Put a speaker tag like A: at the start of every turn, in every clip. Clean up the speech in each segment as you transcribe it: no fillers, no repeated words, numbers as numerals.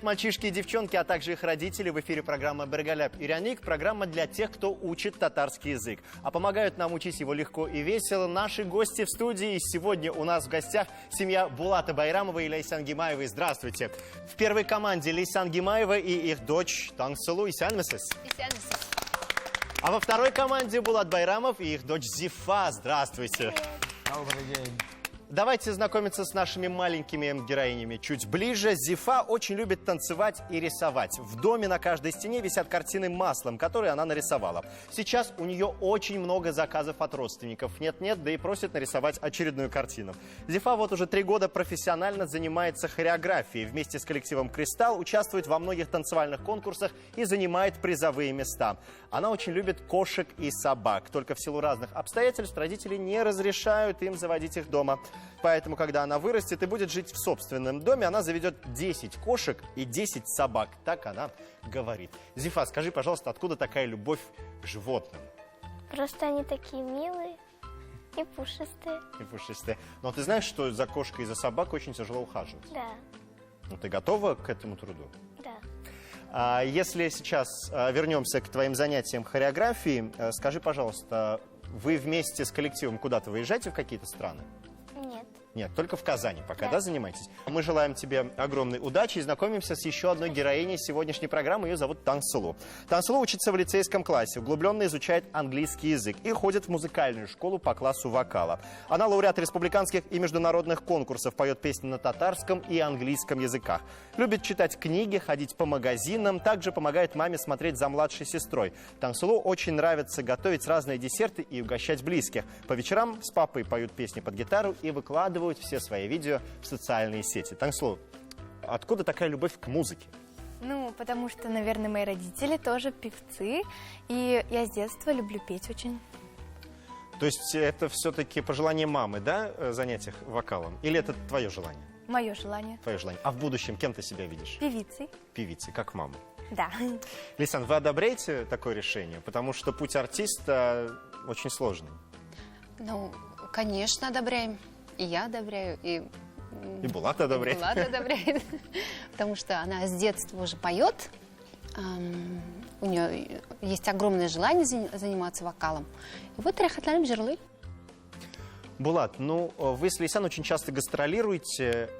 A: мальчишки и девчонки, а также их родители. В эфире программа «Бергаляп Иряник». Программа для тех, кто учит татарский язык. А помогают нам учить его легко и весело наши гости в студии. И сегодня у нас в гостях семья Булата Байрамова и Лейсан Гимаевой. Здравствуйте. В первой команде Лейсан Гимаева и их дочь Таңсулу. Исянмесес. А во второй команде Булат Байрамов и их дочь Зифа. Здравствуйте.
B: Добрый день.
A: Давайте знакомиться с нашими маленькими героинями чуть ближе. Зифа очень любит танцевать и рисовать. В доме на каждой стене висят картины маслом, которые она нарисовала. Сейчас у нее очень много заказов от родственников. Нет-нет, да и просят нарисовать очередную картину. Зифа вот уже 3 года профессионально занимается хореографией. Вместе с коллективом «Кристалл» участвует во многих танцевальных конкурсах и занимает призовые места. Она очень любит кошек и собак. Только в силу разных обстоятельств родители не разрешают им заводить их дома. Поэтому, когда она вырастет и будет жить в собственном доме, она заведет 10 кошек и 10 собак. Так она говорит. Зифа, скажи, пожалуйста, откуда такая любовь к животным?
C: Просто они такие милые и пушистые.
A: И пушистые. Но ты знаешь, что за кошкой и за собакой очень тяжело ухаживать?
C: Да,
A: Ну, ты готова к этому труду?
C: да.
A: Если сейчас вернемся к твоим занятиям хореографии, скажи, пожалуйста, вы вместе с коллективом куда-то выезжаете в какие-то страны?
C: Нет.
A: Нет, только в Казани пока,
C: Да.
A: да, занимаетесь? Мы желаем тебе огромной удачи и знакомимся с еще одной героиней сегодняшней программы. Ее зовут Таңсулу. Таңсулу учится в лицейском классе, углубленно изучает английский язык и ходит в музыкальную школу по классу вокала. Она лауреат республиканских и международных конкурсов, поет песни на татарском и английском языках. Любит читать книги, ходить по магазинам, также помогает маме смотреть за младшей сестрой. Таңсулу очень нравится готовить разные десерты и угощать близких. По вечерам с папой поют песни под гитару и выкладывают все свои видео в социальные сети. Таңсулу, откуда такая любовь к музыке?
D: Ну, потому что, наверное, мои родители тоже певцы, и я с детства люблю петь очень.
A: То есть это все-таки пожелание мамы, да, занять их вокалом? Или это твое желание?
D: Мое желание.
A: Твое желание. А в будущем кем ты себя видишь?
D: Певицей.
A: Певицей, как мама.
D: Да.
A: Лейсан, вы одобряете такое решение? Потому что путь артиста очень сложный.
E: Ну, конечно, одобряем. И я одобряю, и
A: Булат одобряет.
E: Булат одобряет. Потому что она с детства уже поет. У нее есть огромное желание заниматься вокалом. И вот Рахатланим Жирлы.
A: Булат, ну вы с Лейсан очень часто гастролируете.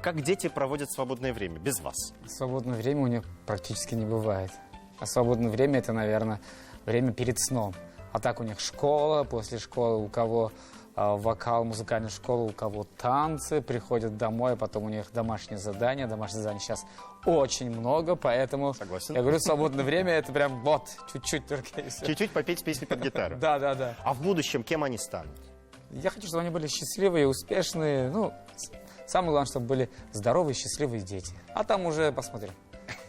A: Как дети проводят свободное время без вас?
B: Свободное время у них практически не бывает. А свободное время — это, наверное, время перед сном. А так у них школа, после школы у кого вокал, музыкальная школа, у кого танцы, приходят домой, а потом у них домашние задания. Домашних заданий сейчас очень много, поэтому...
A: Согласен.
B: Я говорю, свободное время — это прям вот, чуть-чуть только и всё.
A: Чуть-чуть попеть песни под гитару.
B: Да, да, да.
A: А в будущем кем они станут?
B: Я хочу, чтобы они были счастливые, успешные. Ну, самое главное, чтобы были здоровые, счастливые дети. А там уже посмотрим.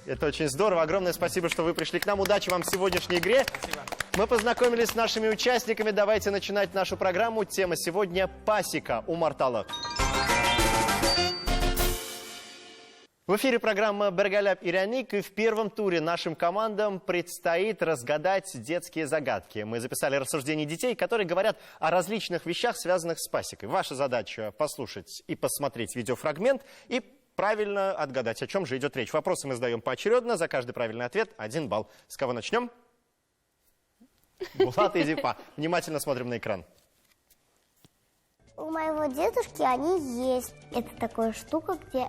A: Это очень здорово. Огромное спасибо, что вы пришли к нам. Удачи вам в сегодняшней игре.
B: Спасибо.
A: Мы познакомились с нашими участниками. Давайте начинать нашу программу. Тема сегодня – пасека у Мартала. В эфире программа «Бергаляп Иряник», и в первом туре нашим командам предстоит разгадать детские загадки. Мы записали рассуждения детей, которые говорят о различных вещах, связанных с пасекой. Ваша задача – послушать и посмотреть видеофрагмент и правильно отгадать, о чем же идет речь. Вопросы мы задаем поочередно. За каждый правильный ответ 1 балл. С кого начнем? Булат и Зифа. Внимательно смотрим на экран.
C: У моего дедушки они есть. Это такая штука, где...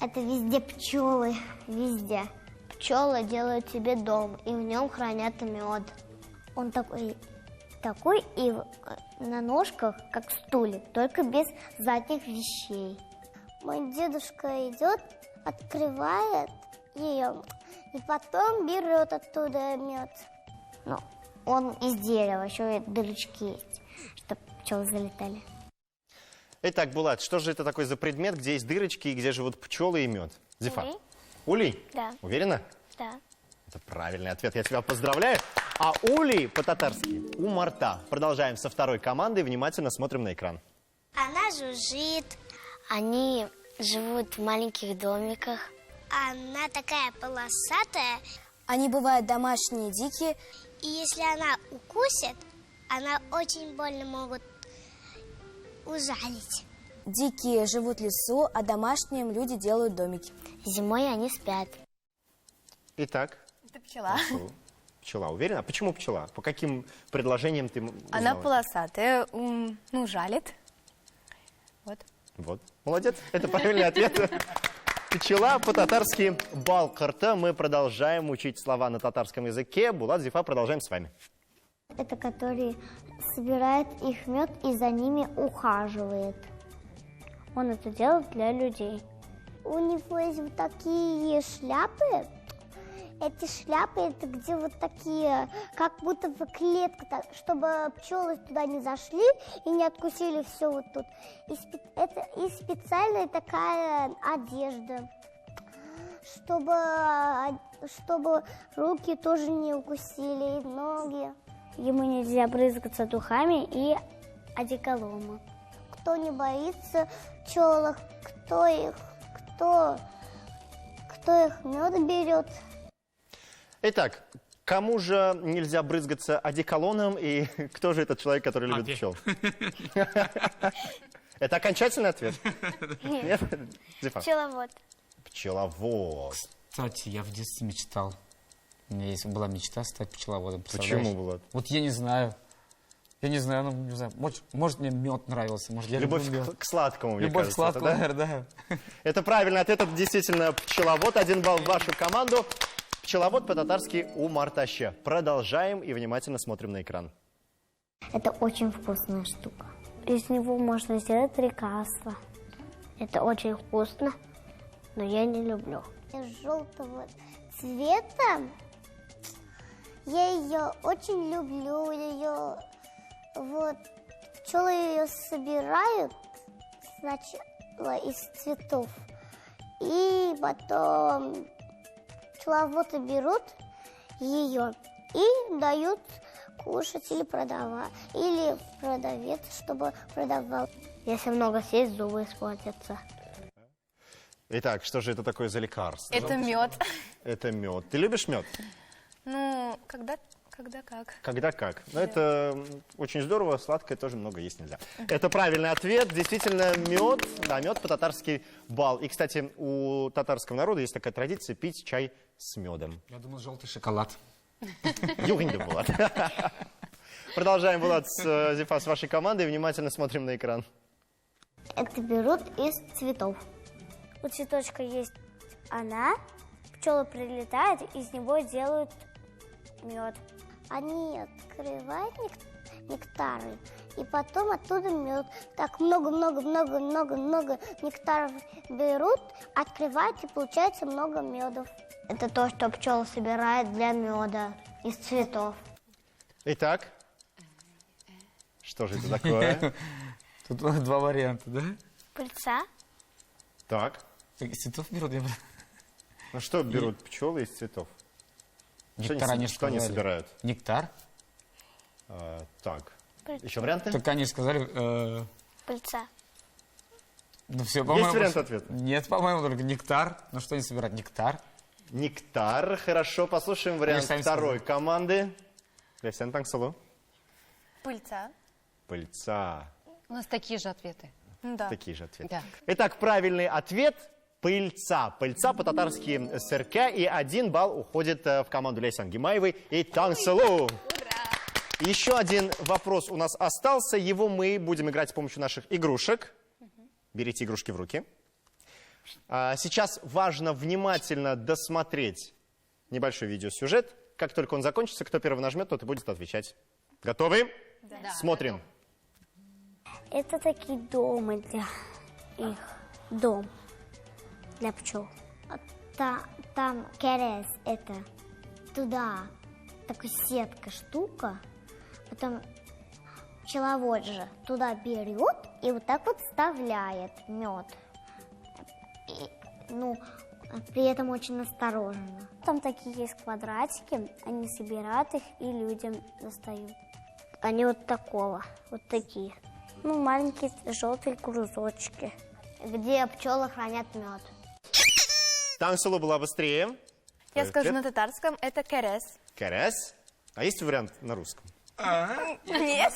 C: Это везде пчелы, везде. Пчелы делают себе дом, и в нем хранят мед. Он такой и на ножках, как стулья, только без задних вещей. Мой дедушка идет, открывает ее, и потом берет оттуда мед. Ну, он из дерева, еще и дырочки есть, чтобы пчелы залетали.
A: Итак, Булат, что же это такое за предмет, где есть дырочки и где живут пчелы и мед? Зифа. Улей?
C: Да.
A: Уверена?
C: Да.
A: Это правильный ответ, я тебя поздравляю. А улей по-татарски умарта. Продолжаем со второй командой, внимательно смотрим на экран.
C: Она жужжит. Они живут в маленьких домиках. Она такая полосатая.
F: Они бывают домашние, дикие.
C: И если она укусит, она очень больно могут ужалить.
F: Дикие живут в лесу, а домашним люди делают домики.
C: Зимой они спят.
A: Итак,
D: Это пчела.
A: Тансылу. Пчела, уверена? Почему пчела? По каким предложениям ты узнала?
D: Она полосатая, жалит. Вот.
A: Вот, молодец, это правильный ответ. Пчела по-татарски балкарта. Мы продолжаем учить слова на татарском языке. Булат, Зифа, продолжаем с вами.
C: Это который собирает их мед и за ними ухаживает. Он это делает для людей. У него есть вот такие шляпы. Эти шляпы, это где вот такие, как будто в клетку, чтобы пчелы туда не зашли и не откусили все вот тут. Это и специальная такая одежда, чтобы руки тоже не укусили, и ноги. Ему нельзя брызгаться духами и одеколоном. Кто не боится пчелок, кто их мед берет.
A: Итак, кому же нельзя брызгаться одеколоном и кто же этот человек, который любит пчел? Это окончательный ответ? Нет? Зифа?
C: Пчеловод.
A: Пчеловод.
B: Кстати, я в детстве мечтал. У меня была мечта стать пчеловодом. представляешь?
A: Почему, Булат?
B: Вот я не знаю. Я не знаю, не знаю. Может, мне мед нравился, может, я
A: Любовь
B: люблю мед.
A: к сладкому, мне
B: Любовь к
A: кажется, это,
B: сладкому,
A: да?
B: наверное, да.
A: Это правильный ответ, это действительно пчеловод. 1 балл в вашу команду. Пчеловод по-татарски умартаще. Продолжаем и внимательно смотрим на экран.
C: Это очень вкусная штука. Из него можно сделать лекарство. Это очень вкусно, но я не люблю. Из желтого цвета я ее очень люблю. Пчелы ее собирают сначала из цветов, и потом пчеловоды берут ее и дают кушать или продавать, или продавец, чтобы продавал. Если много съесть, зубы испортятся.
A: Итак, что же это такое за лекарство?
D: Это мед.
A: Это мед. Ты любишь мед?
D: Когда как.
A: Когда как. Но это очень здорово, сладкое тоже много есть нельзя. Это правильный ответ. Действительно, мед, да, мед по-татарски бал. И, кстати, у татарского народа есть такая традиция пить чай с медом.
B: Я думал, желтый шоколад.
A: Югинда, Булат. Продолжаем, Булат, с Зифа, с вашей командой. Внимательно смотрим на экран.
C: Это берут из цветов. У цветочка есть она, пчелы прилетают, из него делают мед. Они открывают нектары, и потом оттуда мед. Так много нектаров берут, открывают, и получается много медов. Это то, что пчелы собирают для меда из цветов.
A: Итак, что же это такое?
B: Тут два варианта, да?
C: Пыльца.
A: Так,
B: Из цветов берут,
A: ну что берут пчелы из цветов?
B: Нектар они
A: Что они
B: сказали.
A: собирают?
B: Нектар?
A: Так, еще варианты?
B: Так они сказали...
C: Пыльца.
B: Ну все, по-моему...
A: Есть вариант ответа?
B: Нет, по-моему, только нектар. Ну что они собирают? Нектар.
A: Нектар. Хорошо, послушаем вариант
B: сами
A: второй команды. Лесен Тансылу.
D: Пыльца.
A: Пыльца.
E: У нас такие же ответы.
D: Да.
A: Такие же ответы.
E: Да.
A: Итак, правильный ответ – пыльца. Пыльца по-татарски сырка. И 1 балл уходит в команду Лейсан Гимаевой и Тансылу. Еще один вопрос у нас остался. Его мы будем играть с помощью наших игрушек. Берите игрушки в руки. Сейчас важно внимательно досмотреть небольшой видеосюжет. Как только он закончится, кто первый нажмет, тот и будет отвечать. Готовы?
E: Да.
A: Смотрим.
C: Это такие дома для их. Дом для пчел. Там керес, это туда такая сетка штука. Потом пчеловод же туда берет и вот так вот вставляет мед. При этом очень осторожно. Там такие есть квадратики, они собирают их и людям достают. Они вот такого, вот такие. Маленькие желтые кружочки, где пчелы хранят мед.
A: Тансылу была быстрее.
D: Я
A: Твой
D: скажу
A: ответ?
D: на татарском, это керес.
A: Керес. А есть вариант на русском?
D: Нет.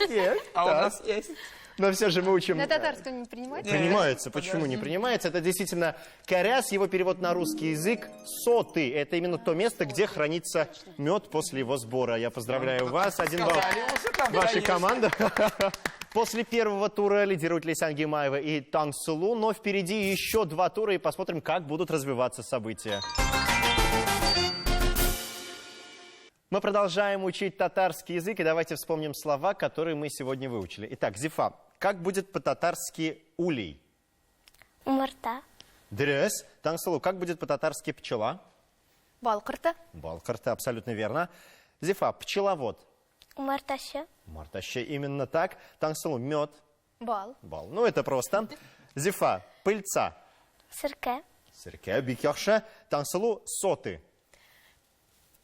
A: Есть.
B: А у нас есть.
A: Но все же мы учим...
E: На татарском не принимать?
A: Принимается. Почему не принимается? Это действительно каряс, его перевод на русский язык соты. Это именно то место, где хранится мед после его сбора. Я поздравляю вас. 1 балл вашей команды. После первого тура лидируют Лейсан Гимаева и Тансылу, но впереди еще 2 тура, и посмотрим, как будут развиваться события. Мы продолжаем учить татарский язык, и давайте вспомним слова, которые мы сегодня выучили. Итак, Зифа, как будет по-татарски улей?
C: Умарта.
A: Дрес. Тансылу, как будет по-татарски пчела?
D: Балкарта.
A: Балкарта, абсолютно верно. Зифа, пчеловод.
C: Умартаще.
A: Мартаще, именно так. Тансылу, мед.
D: Бал.
A: Бал. Ну, это просто. Зифа, пыльца.
C: Сырке.
A: Сырке, бикёхша. Тансылу, соты.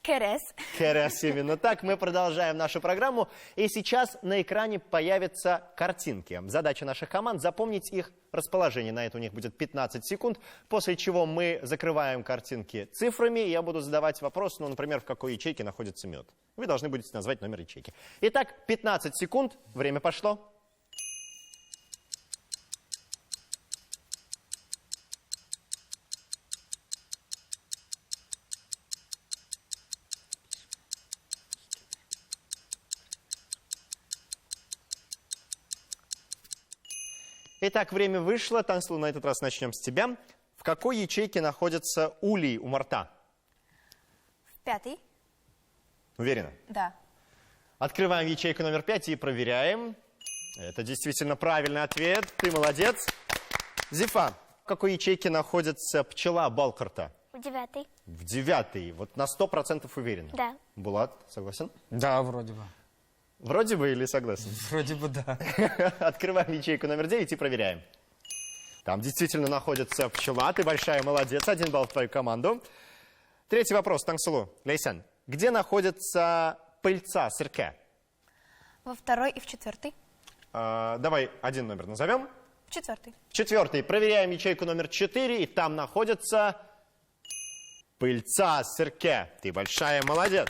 D: Керес.
A: Керес, именно так. Мы продолжаем нашу программу. И сейчас на экране появятся картинки. Задача наших команд — запомнить их расположение. На это у них будет 15 секунд. После чего мы закрываем картинки цифрами. Я буду задавать вопрос, ну, например, в какой ячейке находится мед. Вы должны будете назвать номер ячейки. Итак, 15 секунд. Время пошло. Итак, время вышло. Тансылу, на этот раз начнем с тебя. В какой ячейке находится улей у Марта?
D: В 5.
A: Уверена?
D: Да.
A: Открываем ячейку номер 5 и проверяем. Это действительно правильный ответ. Ты молодец. Зифа, в какой ячейке находится пчела Балкарта?
C: В 9.
A: В 9. Вот на 100% уверен.
C: Да.
A: Булат, согласен?
B: Да, вроде бы.
A: Вроде бы или согласен?
B: Вроде бы да.
A: Открываем ячейку номер 9 и проверяем. Там действительно находится пчела. Ты большая молодец. 1 балл в твою команду. Третий вопрос, Тансылу. Лейсан, где находится пыльца сырке?
D: Во 2 и в 4.
A: Давай один номер назовем.
D: В 4.
A: В 4. Проверяем ячейку номер 4, и там находится пыльца сырке. Ты большая молодец.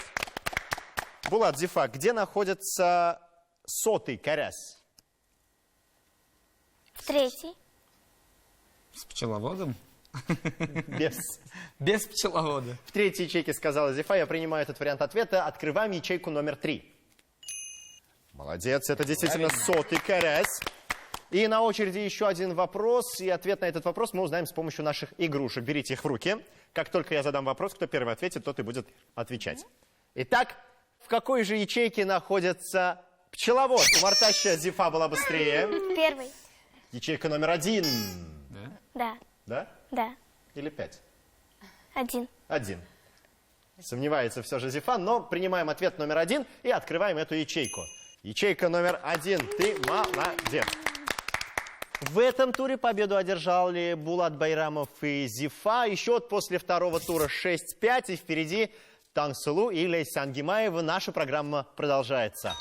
A: Булат, Зифа, где находится сотый каряс?
C: В 3.
B: С пчеловодом?
A: Без.
B: Без пчеловода.
A: В 3-й ячейке сказала Зифа. Я принимаю этот вариант ответа. Открываем ячейку номер 3. Молодец, это действительно сотый каряс. И на очереди еще один вопрос. И ответ на этот вопрос мы узнаем с помощью наших игрушек. Берите их в руки. Как только я задам вопрос, кто первый ответит, тот и будет отвечать. Итак, в какой же ячейке находится пчеловод? У Мартаща Зифа была быстрее.
C: 1.
A: Ячейка номер 1.
C: Да.
A: Да?
C: Да.
A: Или 5?
C: 1.
A: 1. Сомневается все же Зифа, но принимаем ответ номер 1 и открываем эту ячейку. Ячейка номер 1. Ты молодец. В этом туре победу одержали Булат Байрамов и Зифа. И счет после второго тура 6-5. И впереди Тансылу и Лейсан Гимаева. Наша программа продолжается.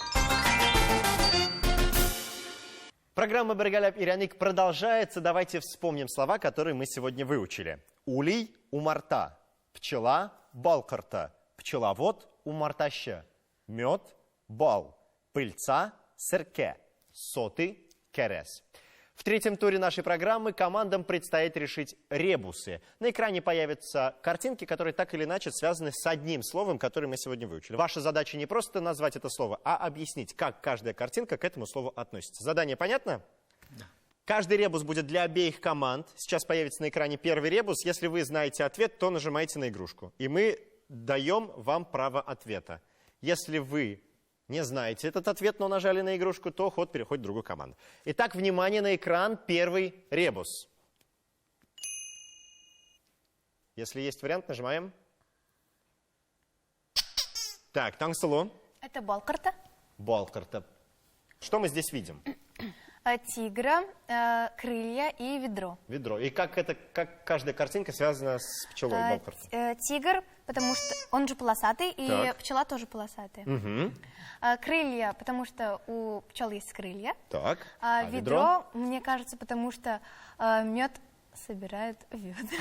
A: Программа «Бергаляп Иряник» продолжается. Давайте вспомним слова, которые мы сегодня выучили. Улей у Марта, пчела Балкарта, пчеловод у Мартаща, мед, бал, пыльца, сырке, соты, керес. В третьем туре нашей программы командам предстоит решить ребусы. На экране появятся картинки, которые так или иначе связаны с одним словом, которое мы сегодня выучили. Ваша задача не просто назвать это слово, а объяснить, как каждая картинка к этому слову относится. Задание понятно? Да. Каждый ребус будет для обеих команд. Сейчас появится на экране первый ребус. Если вы знаете ответ, то нажимаете на игрушку. И мы даем вам право ответа. Если вы не знаете этот ответ, но нажали на игрушку, то ход переходит в другую команду. Итак, внимание на экран, первый ребус. Если есть вариант, нажимаем. Так, Тансылу.
D: Это Балкарта.
A: Балкарта. Что мы здесь видим?
D: Тигра, крылья и ведро.
A: Ведро. И как каждая картинка связана с пчелой Балкарта?
D: Тигр, потому что он же полосатый, и
A: Так.
D: пчела тоже полосатая.
A: Угу.
D: Крылья, потому что у пчел есть крылья.
A: Так.
D: Ведро, мне кажется, потому что мед собирает ведра.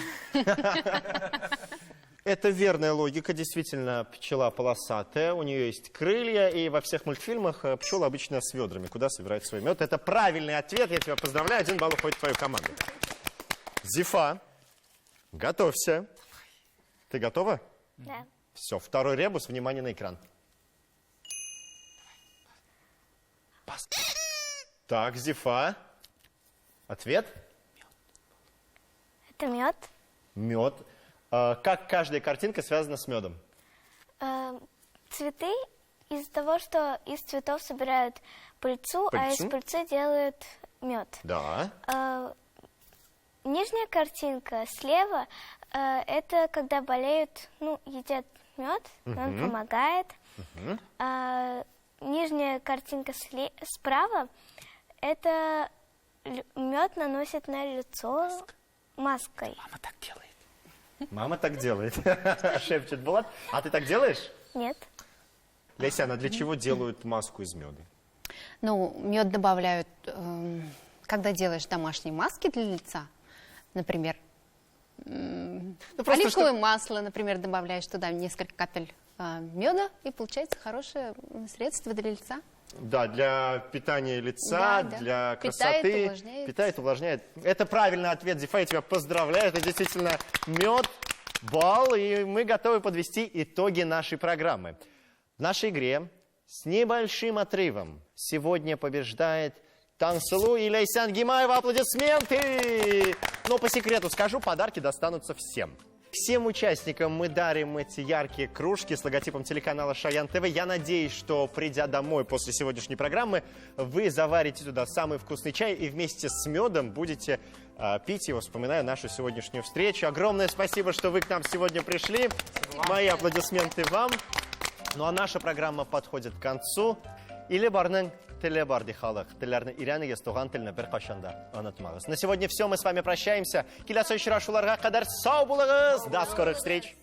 A: Это верная логика. Действительно, пчела полосатая, у нее есть крылья, и во всех мультфильмах пчелы обычно с ведрами, куда собирают свой мед. Это правильный ответ, я тебя поздравляю, 1 балл уходит в твою команду. Зифа, готовься. Ты готова?
C: Да.
A: Все, второй ребус, внимание на экран. Так, Зифа. Ответ?
C: Это мед.
A: Мед. Как каждая картинка связана с медом?
C: Цветы из-за того, что из цветов собирают пыльцу, а из
A: Пыльцу?
C: пыльцы делают мед.
A: Да.
C: Нижняя картинка слева это когда болеют, едят мед, он помогает. Нижняя картинка справа это мед наносит на лицо маской.
A: Мама так делает. Шепчет Булат. А ты так делаешь?
C: Нет.
A: Лейсян, а для чего делают маску из меда?
E: Ну, мед добавляют, когда делаешь домашние маски для лица, например, оливковое масло, например, добавляешь туда несколько капель меда, и получается хорошее средство для лица.
A: Да, для питания лица,
E: Да.
A: для
E: Питает,
A: красоты.
E: увлажняет.
A: Питает, увлажняет. Это правильный ответ, Зифа, я тебя поздравляю. Это действительно мед, балл, и мы готовы подвести итоги нашей программы. В нашей игре с небольшим отрывом сегодня побеждает Тансылу и Лейсян Гимаева. Аплодисменты! Но по секрету скажу, подарки достанутся всем. Всем участникам мы дарим эти яркие кружки с логотипом телеканала Шаян ТВ. Я надеюсь, что, придя домой после сегодняшней программы, вы заварите туда самый вкусный чай и вместе с медом будете пить его, вспоминая нашу сегодняшнюю встречу. Огромное спасибо, что вы к нам сегодня пришли. Мои аплодисменты вам. Ну а наша программа подходит к концу. Или барнын теле барди халық. Телерны ирене естуган телне бер кашанда анатмагыз. На сегодня все. Мы с вами прощаемся. Киләсе очрашуларга кадәр сау булыгыз. До скорых встреч.